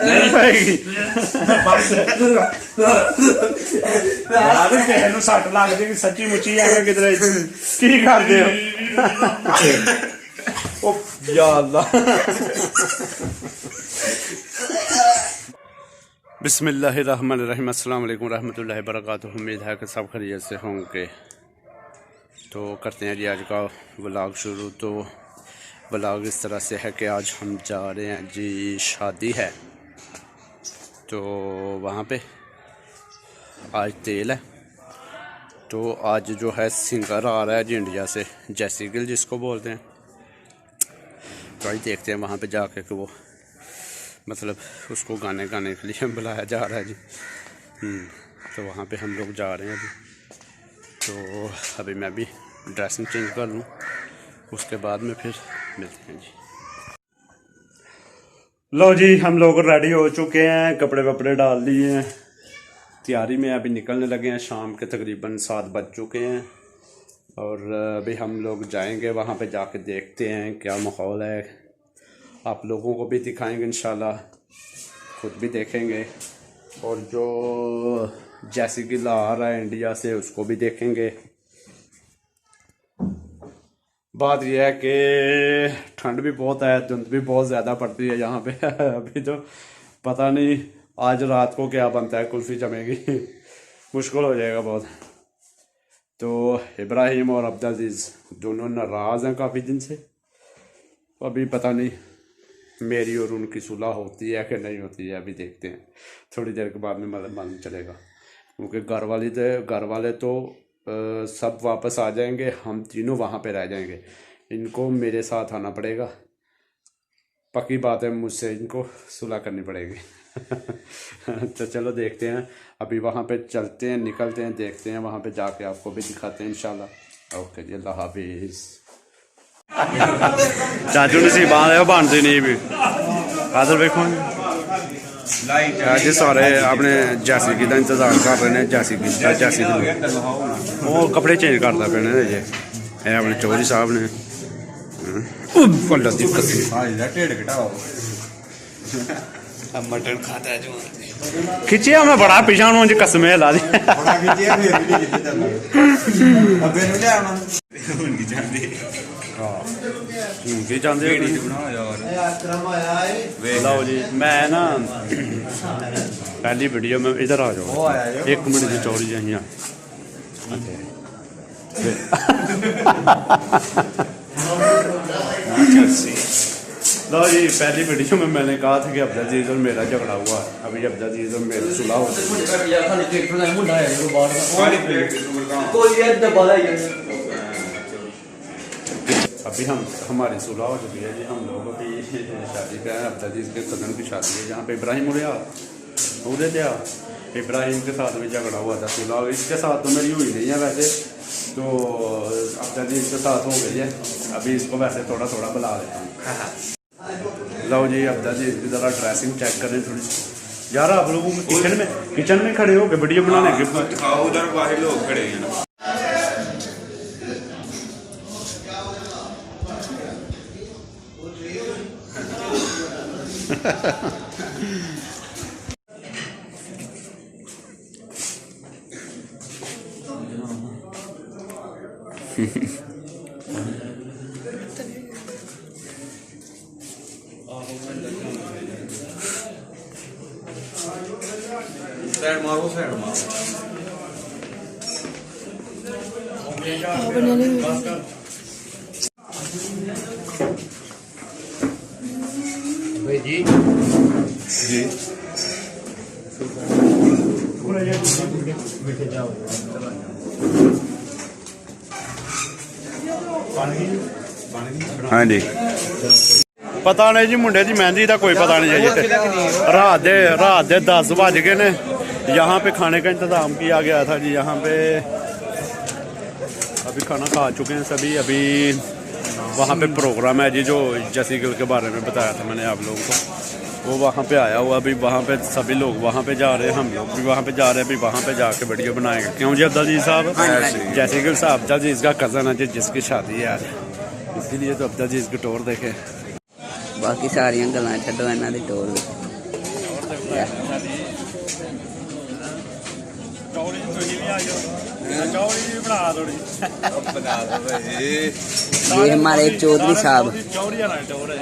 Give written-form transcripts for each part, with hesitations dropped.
नहीं पाएगी सट लग जाएगी सच्ची मुच्ची है किधर की करते हो या अल्लाह। बिस्मिल्लाहिर्रहमानिर्रहीम, अस्सलाम वालेकुम रहमतुल्लाहि व बरकातुहू। उम्मीद है कि सब खैरियत से होंगे। तो करते हैं जी आज का व्लॉग शुरू। तो व्लॉग इस तरह से है कि आज हम जा रहे हैं जी, शादी है तो वहाँ पे आज तेल है। तो आज जो है सिंगर आ रहा है जी इंडिया से, जैसी गिल जिसको बोलते हैं। तो आज देखते हैं वहाँ पे जाके कि वो मतलब उसको गाने गाने के लिए बुलाया जा रहा है जी। तो वहाँ पे हम लोग जा रहे हैं अभी। तो अभी मैं भी ड्रेसिंग चेंज कर लूँ, उसके बाद में फिर मिलते हैं जी। लो जी, हम लोग रेडी हो चुके हैं, कपड़े वपड़े डाल लिए हैं, तैयारी में अभी निकलने लगे हैं। शाम के तकरीबन 7 बज चुके हैं और अभी हम लोग जाएंगे वहाँ पे, जाके देखते हैं क्या माहौल है। आप लोगों को भी दिखाएंगे इंशाल्लाह, खुद भी देखेंगे और जो जैसी गिल आ रहा है इंडिया से उसको भी देखेंगे। बात यह है कि ठंड भी बहुत है, धुंध भी बहुत ज़्यादा पड़ती है यहाँ पे अभी तो पता नहीं आज रात को क्या बनता है, कुल्फ़ी जमेगी मुश्किल हो जाएगा बहुत। तो इब्राहिम और अब्दुल दोनों नाराज़ हैं काफ़ी दिन से। अभी पता नहीं मेरी और उनकी सुलह होती है कि नहीं होती है, अभी देखते हैं। थोड़ी देर के बाद में मालूम चलेगा, क्योंकि घर वाले तो सब वापस आ जाएंगे, हम तीनों वहाँ पे रह जाएंगे। इनको मेरे साथ आना पड़ेगा, पक्की बात है, मुझसे इनको सुलह करनी पड़ेगी तो चलो देखते हैं, अभी वहाँ पे चलते हैं, निकलते हैं, देखते हैं, वहाँ पे जाके आपको भी दिखाते हैं इंशाल्लाह। ओके जी, अल्लाह हाफिज़। चाचू ने सी बांध बांधते नहीं भी आदर देखो जी, सारे अपने जैसी गिल का इंतजार कर रहे हैं। जैसी गिल वो कपड़े चेंज करता पे जी, अपने चौधरी साहब ने मटन खाता है जो खिंचिया मैं बड़ा पिछा मुझे कसमें ला दी लो जी। मैं ना पहली वीडियो में इधर आ जाओ, 1 मिनट की चौड़ी जाइए लो जी। पहली वीडियो में मैंने कहा था कि अब्दुल और मेरा झगड़ा हुआ, अभी अब्दुल और मेरा सुलह हो अभी हमारी सुलह हो चुकी है जी। हम लोग अभी शादी पे हैं, अब्दुल के कज़न की शादी है जहाँ पे इब्राहिम उड़े थे। इब्राहिम के साथ भी झगड़ा हुआ था, सुलह। इसके साथ तो मेरी हुई नहीं है वैसे, तो अब्दुल के साथ हो गई है। अभी इसको वैसे थोड़ा थोड़ा बुला लेता हूँ। लो जी, अब्दुल की ज़रा ड्रेसिंग चेक करें थोड़ी यार। आप लोगों को किचन में खड़े हो के वीडियो बनाने के उधर बाहर लोग खड़े हैं ना। साइड मारो भाई जी जी हाँ जी। पता नहीं जी, मुंडे की मेहंदी का कोई पता नहीं है। रात दे 10 बज गए ने। यहाँ पे खाने का इंतज़ाम किया गया था जी। यहाँ पे अभी खाना खा चुके हैं सभी। अभी वहाँ पे प्रोग्राम है जी, जो जैसी गिल के बारे में बताया था मैंने आप लोगों को, वो वहाँ पे आया हुआ। अभी वहाँ पे सभी लोग वहाँ पे जा रहे हैं, हम लोग भी वहाँ पे जा रहे हैं। अभी वहाँ पे जाके वीडियो बनाएंगे। क्यों जी अब्दुल साहब? जैसे कि साहब अब्दुल का कज़न है जी, जिसकी शादी है आज, इसीलिए तो अब्दुल की टोर देखे। बाकी सारियां गल्लां छड्डो, इन्हां दी टोर चौड़ी तुझी भी आई हो चौड़ी भी बना थोड़ी बना दो भाई ये हमारे चौधरी साहब चौड़ी आना चौड़े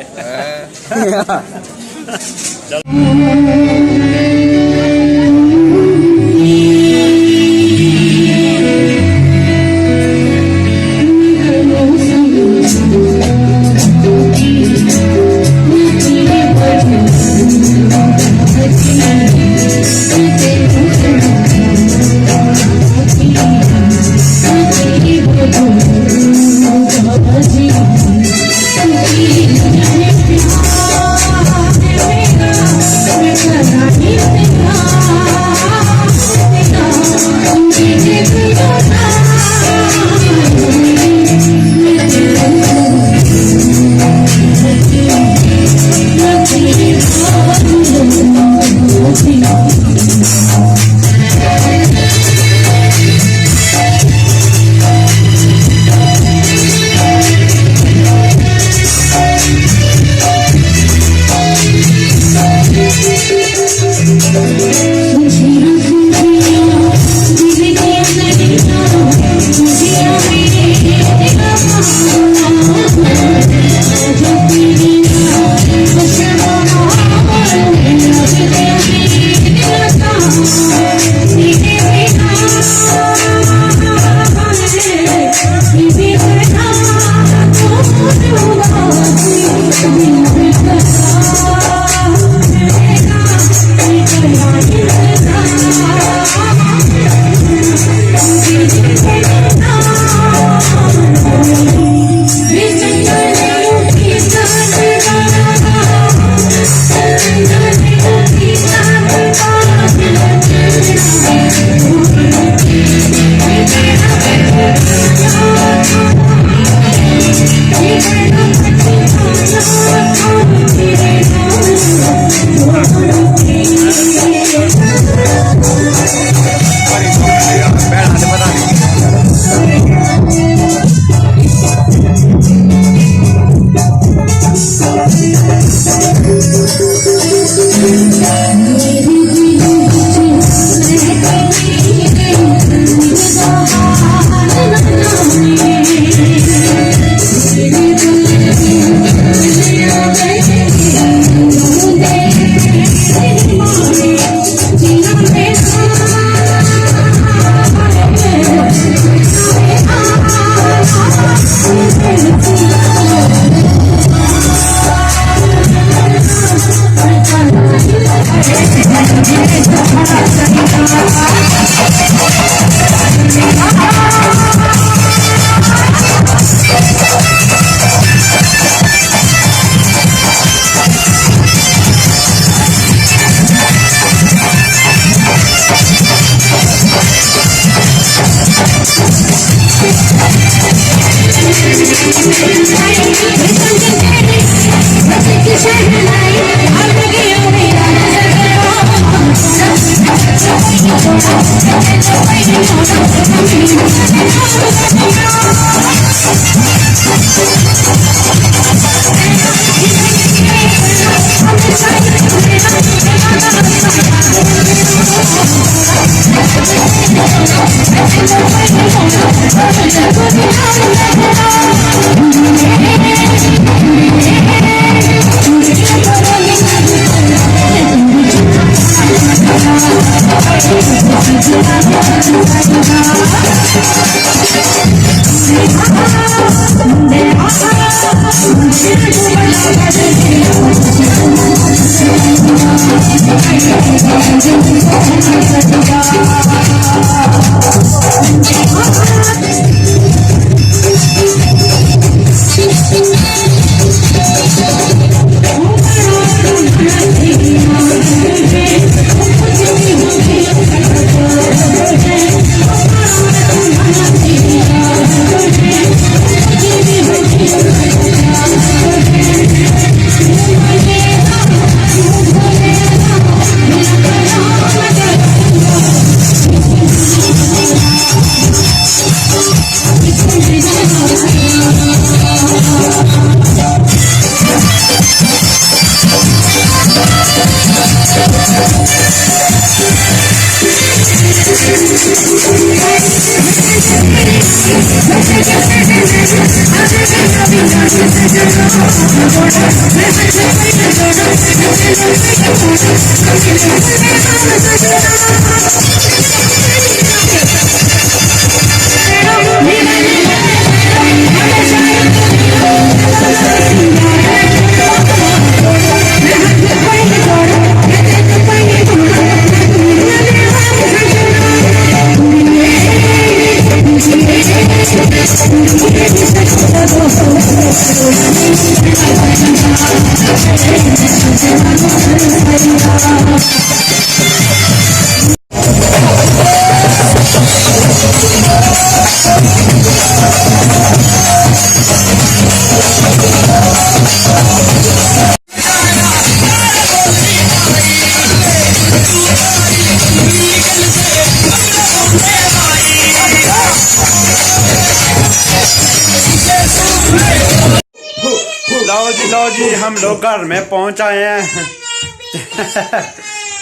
लो जी हम लोग घर में पहुंच आए हैं।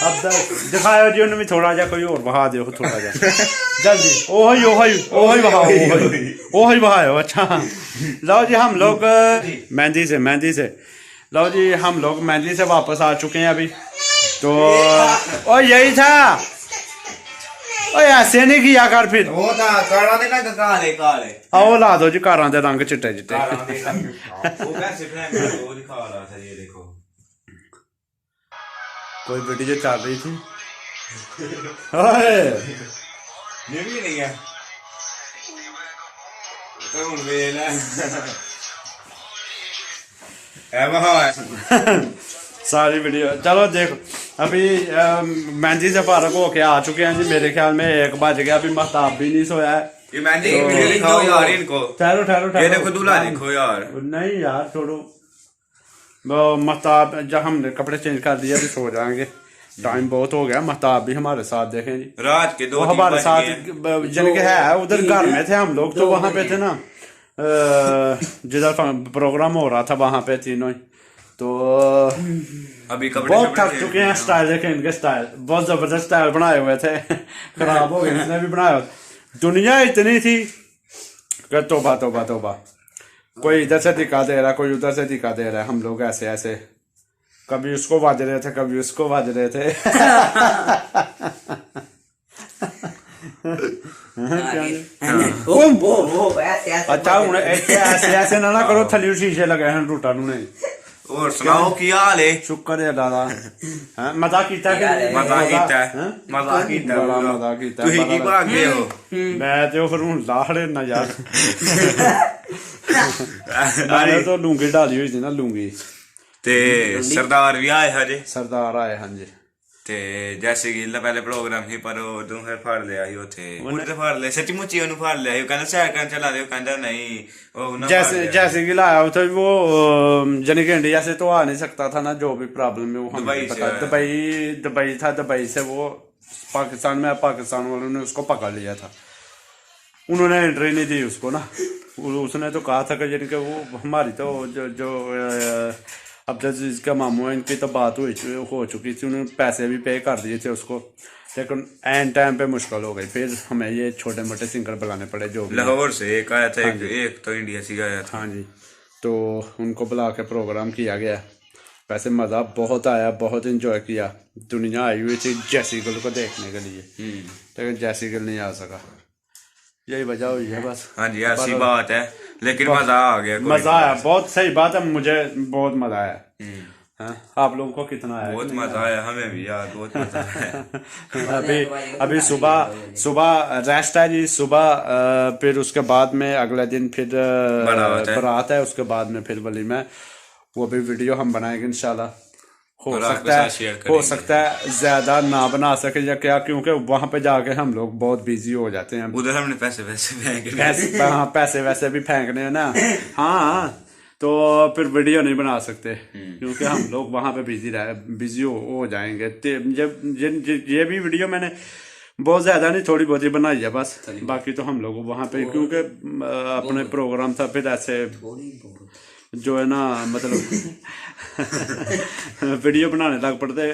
अब दिखाओ जी उन्हें भी थोड़ा जा, कोई और बहा दो थोड़ा जा जल्दी। ओही ओही ओही बहाओ, ओही बहाओ। अच्छा लो जी हम लोग मेहंदी से लो जी हम लोग मेहंदी से वापस आ चुके हैं अभी। तो ओ यही था, ओ ऐसे नहीं किया कर फिर। वो था काला दे रंग काले काले। आओ ला दो जी कारां दे रंग चिट्टे चिट्टे। वो कैसे फ्रेम में वो दिखा रहा था, ये देखो कोई वीडियो चल रही थी। ओए ये भी नहीं है तो उन वेला है वहां सारी वीडियो चलो देखो। अभी मेहंदी से फारग होके आ चुके हैं जी। मेरे ख्याल में 1 बज गया, अभी महताब भी नहीं सोया है। ये मेहंदी की वीडियो दिखाओ यार इनको। ठहरो ठहरो ये देखो दूल्हा देखो यार। नहीं यार छोड़ो, वो महताब जब हमने कपड़े चेंज कर दिए अभी सो जाएंगे, टाइम बहुत हो गया। महताब भी हमारे साथ देखें जी, रात के 2 हमारे साथ जिनके है उधर घर में थे हम लोग, तो वहां पे थे ना जिधर प्रोग्राम हो रहा था वहां पे तीनों ही। तो अभी कपड़े बहुत थक चुके हैं। स्टाइल देखें इनके, स्टाइल बहुत जबरदस्त स्टाइल बनाए हुए थे। खराब हो गए, इसने भी बनाया। दुनिया इतनी थी कि तौबा तौबा तौबा। कोई इधर से दिखा दे रहा, कोई उधर से दिखा दे रहा है। हम लोग ऐसे ऐसे कभी उसको बाज रहे थे, कभी उसको बाज रहे थे। अच्छा हूं ऐसे ऐसे ना करो, थली शीशे लगे हैं टूटा नहीं। और सुनाओ की हाल है? शुक्र है दादा। मजा कीता कि मजा कीता मजा कीता बड़ा मजा कीता। तुही की भाग गए हो? मैं तो फिर हूं लाहड़े ना यार। मैंने तो लूंगी डाली हुई थी ना, लूंगी। ते सरदार भी आए हजे। सरदार आए हाँ जी। ते जैसे कि पहले प्रोग्राम ही पर ਉਹ ਦੋਹੇ ਫੜ ਲਿਆ ਸੀ ਉੱਥੇ ਉਹਨੇ ਤੇ ਫੜ ਲਿਆ ਸੱਚੀ ਮੁੱਚੀ ਉਹਨੂੰ ਫੜ ਲਿਆ ਸੀ। ਉਹ ਕਹਿੰਦਾ ਸੈਰ ਕਰਨ ਚਲਾ ਦਿਓ, ਕਹਿੰਦਾ नहीं ਉਹ ना जैसे कि लाया तो वो यानी कि इंडिया से तो आ नहीं सकता था ना, जो भी प्रॉब्लम है वो हमें पता। दुबई था, दुबई से वो पाकिस्तान में, पाकिस्तान वालों ने उसको पकड़ लिया था। उन्होंने एंट्री नहीं दी उसको ना। उसने तो कहा था कि यानी कि वो हमारी तो जो अब जब इसका मामू है इनकी तो बात हो चुकी थी, उन्होंने पैसे भी पे कर दिए थे उसको, लेकिन एंड टाइम पे मुश्किल हो गई। फिर हमें ये छोटे मोटे सिंगर बुलाने पड़े जो लाहौर से एक आया था, एक तो इंडिया से आया था। हाँ जी, तो उनको बुला के प्रोग्राम किया गया। वैसे मज़ा बहुत आया, बहुत इंजॉय किया। दुनिया आई हुई थी जैसी गिल को देखने के लिए, लेकिन जैसी गिल नहीं आ सका। यही वजह हुई है बस। हाँ जी ऐसी बात है, लेकिन मजा आ गया। मजा आया, बहुत सही बात है। मुझे बहुत मजा आया। आप लोगों को कितना आया? बहुत मजा आया, हमें भी यार बहुत मजा आया। अभी सुबह रेस्ट है जी। सुबह फिर उसके बाद में अगले दिन फिर बारात है, उसके बाद में फिर वलीमा। वो भी वीडियो हम बनाएंगे इंशाल्लाह। हो सकता है ज्यादा ना बना सके या क्या, क्योंकि वहां पे जाके हम लोग बहुत बिजी हो जाते हैं। उधर हमने पैसे पैसे वैसे भी फेंकने हैं ना। हाँ तो फिर वीडियो नहीं बना सकते, क्योंकि हम लोग वहां पे बिजी हो जाएंगे। जब ये भी वीडियो मैंने बहुत ज्यादा नहीं, थोड़ी बहुत ही बनाई है बस। बाकी तो हम लोग वहां पे क्योंकि अपने प्रोग्राम था, फिर ऐसे जो है ना मतलब वीडियो बनाने लग पड़ते।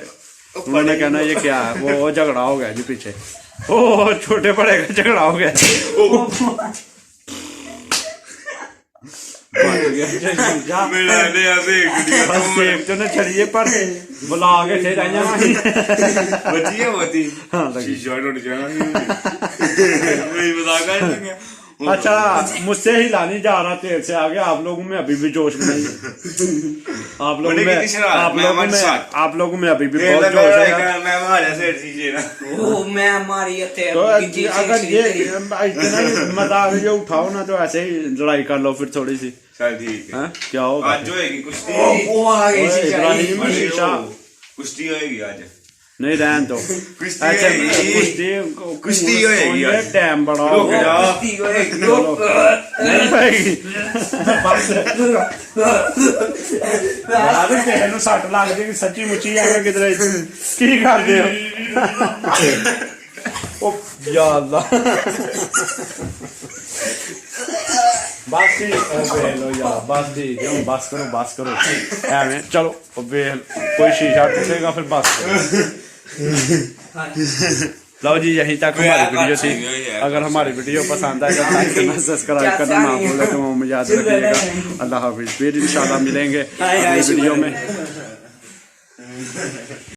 उन्होंने कहना ये क्या है, वो झगड़ा हो गया जी पीछे। ओ छोटे बड़े का झगड़ा हो गया। बच गया शीशा मेरा ने ऐसे बस सेब तो ने चलिए पर बुला के थे जाइए बची है होती हाँ लगी शीशा टूट जाना नहीं बता कर अच्छा मुझसे ही लानी जा रहा तेल से आगे आप लोगों में अभी भी जोश नहीं आप लोगों में अभी भी बहुत जोश है मैं मारा से शीशे ना ओ मैं मारी थे तो अगर ये इतना ही मजाक ये उठाओ ना तो ऐसे ही लड़ाई कर लो फिर थोड़ी सी चल ठीक है क्या होगा आज होएगी कुश्ती ओ आ गई इब्राहिम शीशा कुश्ती होएगी आज नहीं रहन दो अच्छा कुश्ती होएगी आज टाइम बड़ा रुक जा नहीं भाई बस यार कहनो सट लग जाएगी सच्ची मुच्ची आगे किधर की कर दे ओ या अल्लाह बस लो यार बस ठीक है बस करो एवं चलो वेल कोई शीशा टूटेगा फिर बस करो लो जी यहीं तक हमारी वीडियो थी अगर हमारी वीडियो पसंद आए तो लाइक करना सब्सक्राइब करना ना भूलें तो हमें याद रखिएगा अल्लाह हाफिज़ फिर इंशाल्लाह मिलेंगे अगली वीडियो में